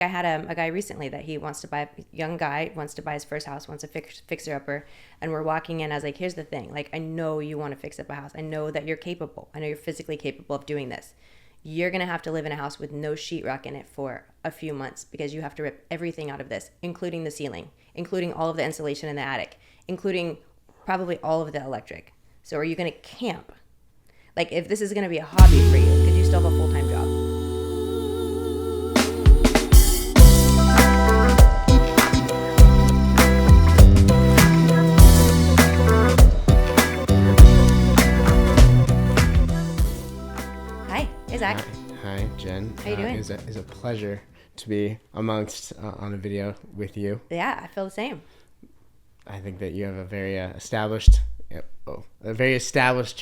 I had a guy recently that he wants to buy, a young guy wants to buy his first house, wants a fixer upper, and we're walking in. I was like, here's the thing, like, I know you want to fix up a house. I know that you're capable. I know you're physically capable of doing this. You're going to have to live in a house with no sheetrock in it for a few months because you have to rip everything out of this, including the ceiling, including all of the insulation in the attic, including probably all of the electric. So are you going to camp? Like, if this is going to be a hobby for you, because you still have a full-time job. Zach. Hi, Jen. How you doing? It's a pleasure to be amongst on a video with you. Yeah, I feel the same. I think that you have a very established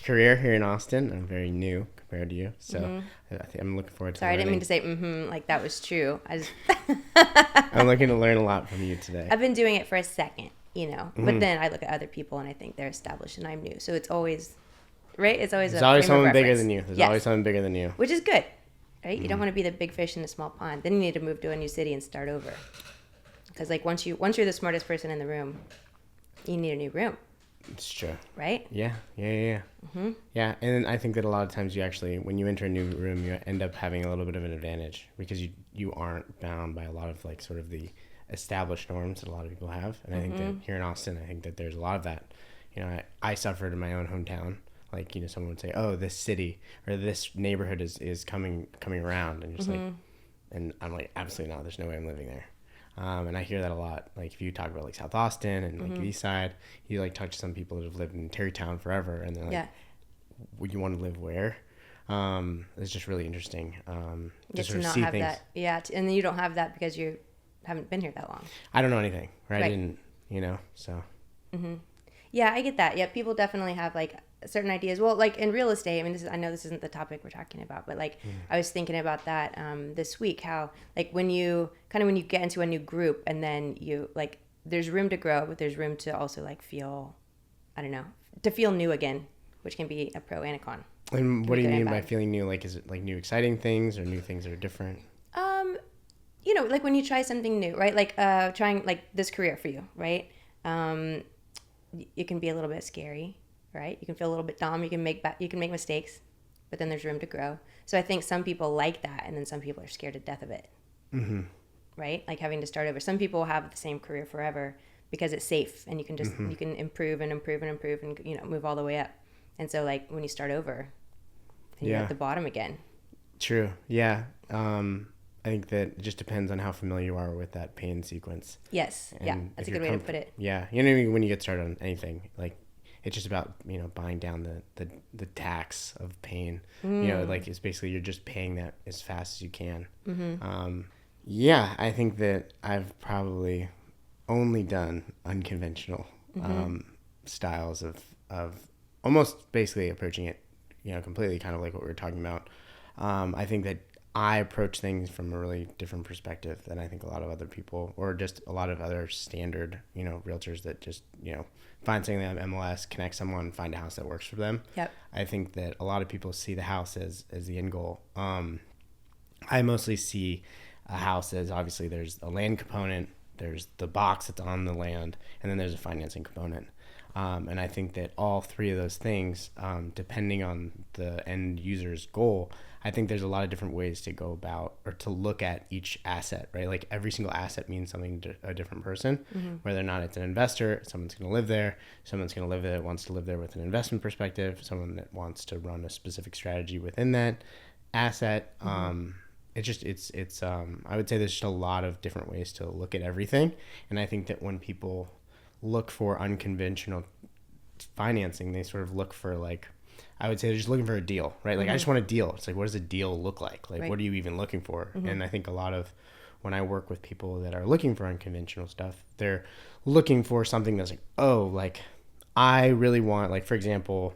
career here in Austin. I'm very new compared to you, so I'm looking forward to. Sorry, learning. I didn't mean to say like that was true. I'm looking to learn a lot from you today. I've been doing it for a second, but then I look at other people and I think they're established and I'm new. So it's always. Right? It's always someone bigger than you. There's always someone bigger than you. Which is good, right? You don't want to be the big fish in a small pond. Then you need to move to a new city and start over. Because like once you're the smartest person in the room, you need a new room. It's true. Right? Yeah. Mm-hmm. Yeah, and I think that a lot of times you actually, when you enter a new room, you end up having a little bit of an advantage because you aren't bound by a lot of like sort of the established norms that a lot of people have. And I think that here in Austin, I think that there's a lot of that. I suffered in my own hometown. Like, someone would say, oh, this city or this neighborhood is coming around. And just like, and I'm like, absolutely not. There's no way I'm living there. And I hear that a lot. Like if you talk about like South Austin and like the East Side, you like talk to some people that have lived in Terrytown forever. And they're like, would you want to live where? It's just really interesting. To sort of see things. That. Yeah. And you don't have that because you haven't been here that long. I don't know anything. Right. I didn't, so. Mm-hmm. Yeah, I get that. Yeah. People definitely have like certain ideas. Well, like in real estate, I mean, I know this isn't the topic we're talking about, but like I was thinking about that this week, how like when you get into a new group and then you like, there's room to grow, but there's room to also like feel, I don't know, to feel new again, which can be a pro and a con. And what do you mean by feeling new? Like, is it like new exciting things or new things that are different? Like when you try something new, right? Like trying like this career for you, right? It can be a little bit scary. Right? You can feel a little bit dumb. You can make mistakes, but then there's room to grow. So I think some people like that, and then some people are scared to death of it. Mm-hmm. Right? Like having to start over. Some people have the same career forever because it's safe, and you can just you can improve and move all the way up. And so like when you start over, you're at the bottom again. True. Yeah. I think that it just depends on how familiar you are with that pain sequence. Yes. And yeah. That's a good way to put it. Yeah. When you get started on anything, like. It's just about, buying down the tax of pain. Like it's basically you're just paying that as fast as you can. Mm-hmm. I think that I've probably only done unconventional styles of almost basically approaching it, completely kind of like what we were talking about. I think that I approach things from a really different perspective than I think a lot of other people, or just a lot of other standard, realtors that just, find something on MLS, connect someone, find a house that works for them. Yep. I think that a lot of people see the house as the end goal. I mostly see a house as obviously there's a land component, there's the box that's on the land, and then there's a financing component. And I think that all three of those things, depending on the end user's goal, I think there's a lot of different ways to go about or to look at each asset, right? Like every single asset means something to a different person, whether or not it's an investor, someone's going to live there, someone's going to live there, wants to live there with an investment perspective, someone that wants to run a specific strategy within that asset. It's I would say there's just a lot of different ways to look at everything. And I think that when people look for unconventional financing, they sort of look for like, I would say they're just looking for a deal, right? Like I just want a deal. It's like, what does a deal look like? Like, what are you even looking for? And I think a lot of when I work with people that are looking for unconventional stuff, they're looking for something that's like, oh, like I really want, like, for example,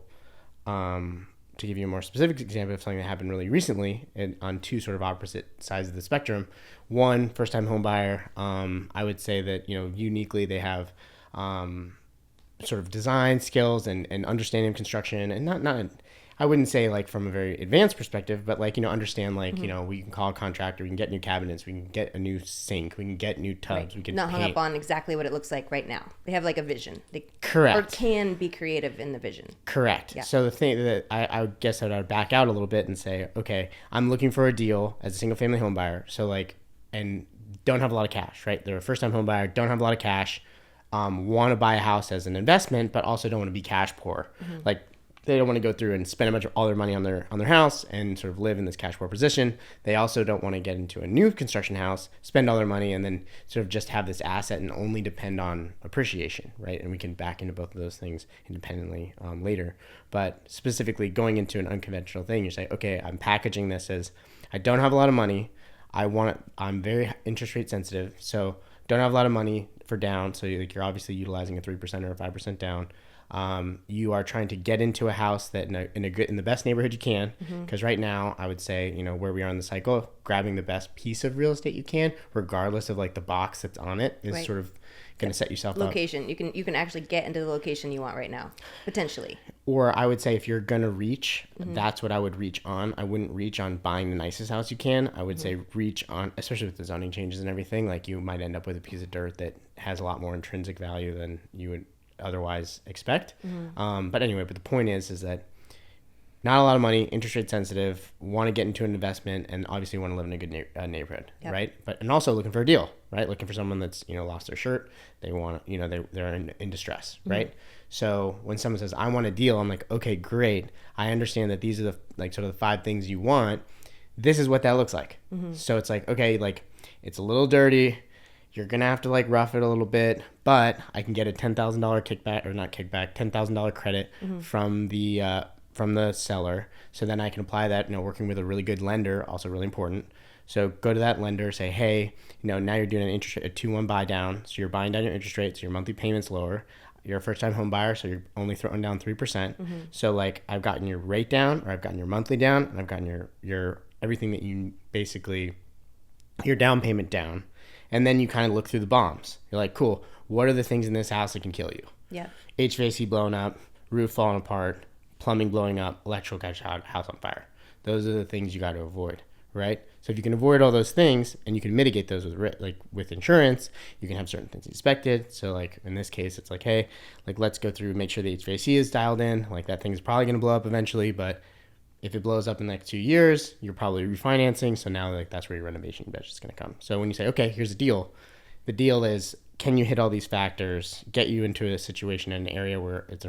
to give you a more specific example of something that happened really recently and on two sort of opposite sides of the spectrum. One, first time home buyer. I would say that, uniquely they have, sort of design skills and understanding of construction, and not I I wouldn't say like from a very advanced perspective, but like, understand like, we can call a contractor, we can get new cabinets, we can get a new sink, we can get new tubs, we can not hung paint. up on exactly what it looks like right now. They have like a vision. Correct. Or can be creative in the vision. Correct. Yeah. So the thing that I guess that I'd back out a little bit and say, okay, I'm looking for a deal as a single family home buyer. So like, and don't have a lot of cash, right? They're a first time home buyer, don't have a lot of cash, want to buy a house as an investment, but also don't want to be cash poor. Like, they don't want to go through and spend a bunch of all their money on their house and sort of live in this cash poor position. They also don't want to get into a new construction house, spend all their money, and then sort of just have this asset and only depend on appreciation, right? And we can back into both of those things independently later. But specifically going into an unconventional thing, you say, okay, I'm packaging this as I don't have a lot of money. I'm very interest rate sensitive, so don't have a lot of money for down. So you're obviously utilizing a 3% or a 5% down. You are trying to get into a house that in the best neighborhood you can, because right now I would say, where we are in the cycle, grabbing the best piece of real estate you can, regardless of like the box that's on it, is sort of going to set yourself location. up. You can actually get into the location you want right now, potentially. Or I would say if you're going to reach, that's what I would reach on. I wouldn't reach on buying the nicest house you can. I would say reach on, especially with the zoning changes and everything, like you might end up with a piece of dirt that has a lot more intrinsic value than you would otherwise expect. But anyway, but the point is that not a lot of money, interest rate sensitive, want to get into an investment, and obviously want to live in a good neighborhood, right? And also looking for a deal, right? Looking for someone that's lost their shirt. They want they're in distress, right? So when someone says I want a deal, I'm like, okay, great. I understand that these are the like sort of the 5 things you want. This is what that looks like. So it's like, okay, like it's a little dirty. You're going to have to like rough it a little bit, but I can get a $10,000 kickback, or not kickback, $10,000 credit from the seller. So then I can apply that, working with a really good lender, also really important. So go to that lender, say, hey, now you're doing an interest rate, a 2-1 buy down. So you're buying down your interest rate, so your monthly payment's lower. You're a first time home buyer, so you're only throwing down 3%. So like I've gotten your rate down, or I've gotten your monthly down, and I've gotten your everything that you basically, your down payment down. And then you kind of look through the bombs. You're like, cool, what are the things in this house that can kill you? Yeah. HVAC blown up, roof falling apart, plumbing blowing up, electrical catch house on fire. Those are the things you got to avoid, right? So if you can avoid all those things and you can mitigate those with insurance, you can have certain things inspected. So like in this case, it's like, hey, like let's go through, make sure the HVAC is dialed in. Like that thing is probably going to blow up eventually, but if it blows up in the next 2 years, you're probably refinancing. So now like that's where your renovation budget is going to come. So when you say, okay, here's a deal, the deal is, can you hit all these factors, get you into a situation in an area where it's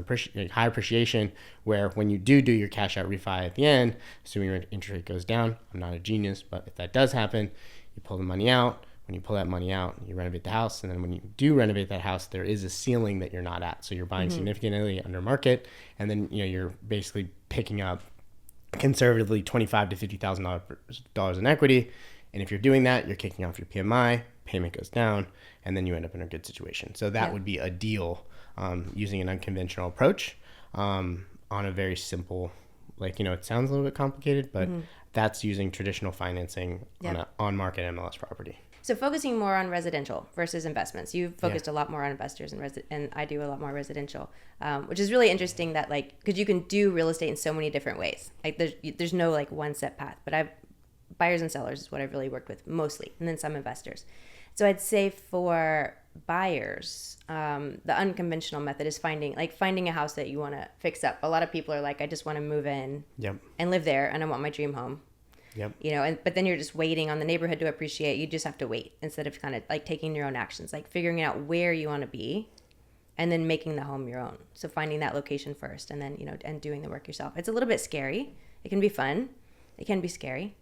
high appreciation, where when you do your cash out refi at the end, assuming your interest rate goes down, I'm not a genius, but if that does happen, you pull the money out. When you pull that money out, you renovate the house. And then when you do renovate that house, there is a ceiling that you're not at. So you're buying significantly under market. And then, you're basically picking up conservatively $25,000 to $50,000 in equity. And if you're doing that, you're kicking off your PMI, payment goes down, and then you end up in a good situation. So that would be a deal using an unconventional approach on a very simple, it sounds a little bit complicated, but that's using traditional financing on an on-market MLS property. So focusing more on residential versus investments. You've focused a lot more on investors and I do a lot more residential, which is really interesting that because you can do real estate in so many different ways. Like there's no one set path, but buyers and sellers is what I've really worked with mostly, and then some investors. So I'd say for buyers, the unconventional method is finding a house that you want to fix up. A lot of people are like, I just want to move in and live there, and I want my dream home. But then you're just waiting on the neighborhood to appreciate. You just have to wait instead of kind of taking your own actions, figuring out where you want to be and then making the home your own. So finding that location first and then, and doing the work yourself. It's a little bit scary. It can be fun. It can be scary.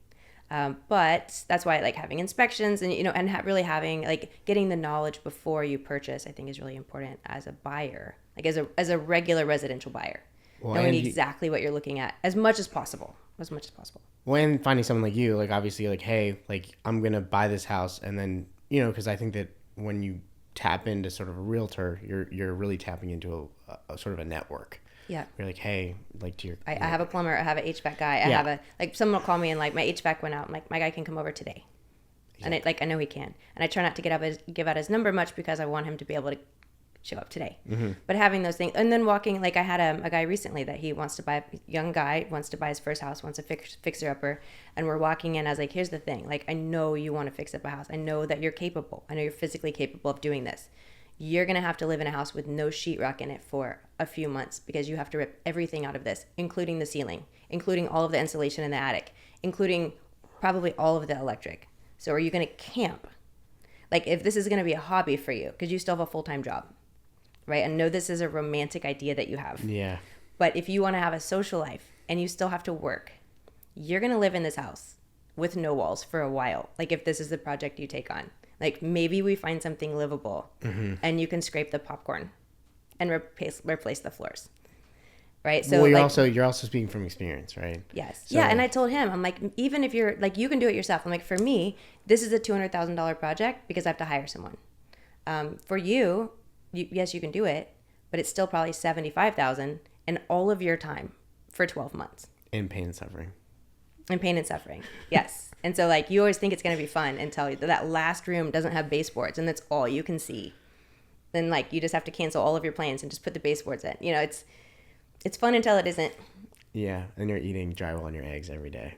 But that's why having inspections and, and really having getting the knowledge before you purchase, I think is really important as a buyer, as a regular residential buyer, knowing exactly what you're looking at as much as possible. When finding someone like you, obviously hey, I'm going to buy this house. And then, because I think that when you tap into sort of a realtor, you're really tapping into a sort of a network. Yeah. You're like, hey, to your... I have a plumber. I have an HVAC guy. I have someone will call me and my HVAC went out. I'm like, my guy can come over today. Exactly. And I know he can. And I try not to give out his number much because I want him to be able to show up today. But having those things, and then walking, like I had a guy recently that he wants to buy, a young guy wants to buy his first house, wants a fixer upper, and we're walking in. I was like, here's the thing, like I know you want to fix up a house. I know that you're capable. I know you're physically capable of doing this. You're gonna have to live in a house with no sheetrock in it for a few months because you have to rip everything out of this, including the ceiling, including all of the insulation in the attic, including probably all of the electric. So are you gonna camp? Like if this is gonna be a hobby for you, because you still have a full-time job, right? And know this is a romantic idea that you have. Yeah. But if you want to have a social life and you still have to work, you're going to live in this house with no walls for a while. Like if this is the project you take on, like maybe we find something livable and you can scrape the popcorn and replace the floors. Right. So well, you're also speaking from experience, right? Yes. So, yeah. And I told him, I'm like, even if you're like, you can do it yourself. I'm like, for me, this is a $200,000 project because I have to hire someone. For you, yes, you can do it, but it's still probably $75,000 and all of your time for 12 months. And pain and suffering. And pain and suffering, yes. And so like you always think it's going to be fun until that last room doesn't have baseboards and that's all you can see. Then like you just have to cancel all of your plans and just put the baseboards in. You know, it's fun until it isn't. Yeah, and you're eating drywall on your eggs every day.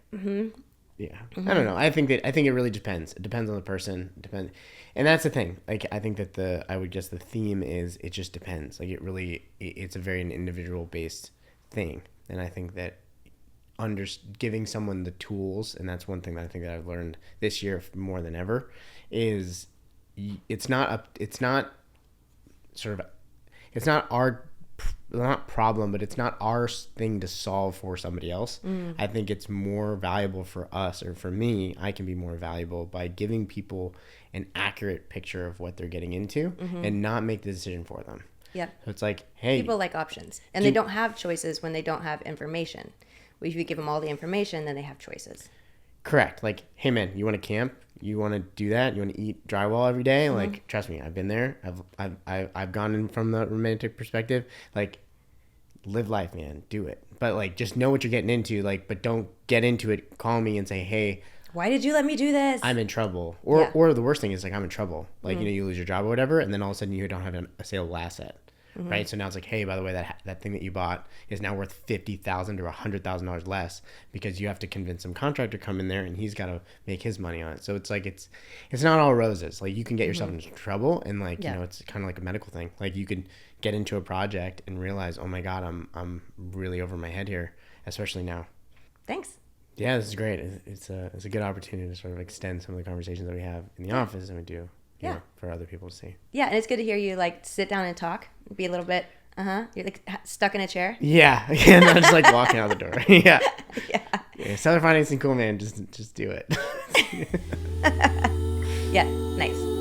Yeah, Mm-hmm. I don't know. I think it really depends. It depends on the person. And that's the thing. Like I think that the theme is it just depends. Like it's a very individual based thing. And I think that giving someone the tools, and that's one thing that I think that I've learned this year more than ever, is it's not problem, but it's not our thing to solve for somebody else. I think it's more valuable for us, or for me, I can be more valuable by giving people an accurate picture of what they're getting into and not make the decision for them. Yeah. So it's like, hey, people like options, and they don't have choices when they don't have information. If you give them all the information, then they have choices. Correct. Like, hey man, you want to camp? You want to do that? You want to eat drywall every day? Like, trust me, I've been there. I've gone in from the romantic perspective. Like, live life, man. Do it. But like, just know what you're getting into. Like, but don't get into it. Call me and say, hey, why did you let me do this? I'm in trouble. Or the worst thing is like, I'm in trouble. Like, you lose your job or whatever, and then all of a sudden you don't have a saleable asset. Right. So now it's like, hey, by the way, that thing that you bought is now worth $50,000 or $100,000 less because you have to convince some contractor to come in there and he's got to make his money on it. So it's like it's not all roses. Like you can get yourself into trouble, and like it's kind of like a medical thing. Like you could get into a project and realize, oh my God, I'm really over my head here, especially now. Thanks. Yeah, this is great. It's a good opportunity to sort of extend some of the conversations that we have in the office and we do. You know, for other people to see. Yeah, and it's good to hear you like sit down and talk, be a little bit, you're like stuck in a chair. Yeah, and I'm just like walking out the door. Yeah. Seller financing, cool, man. Just do it. Yeah, nice.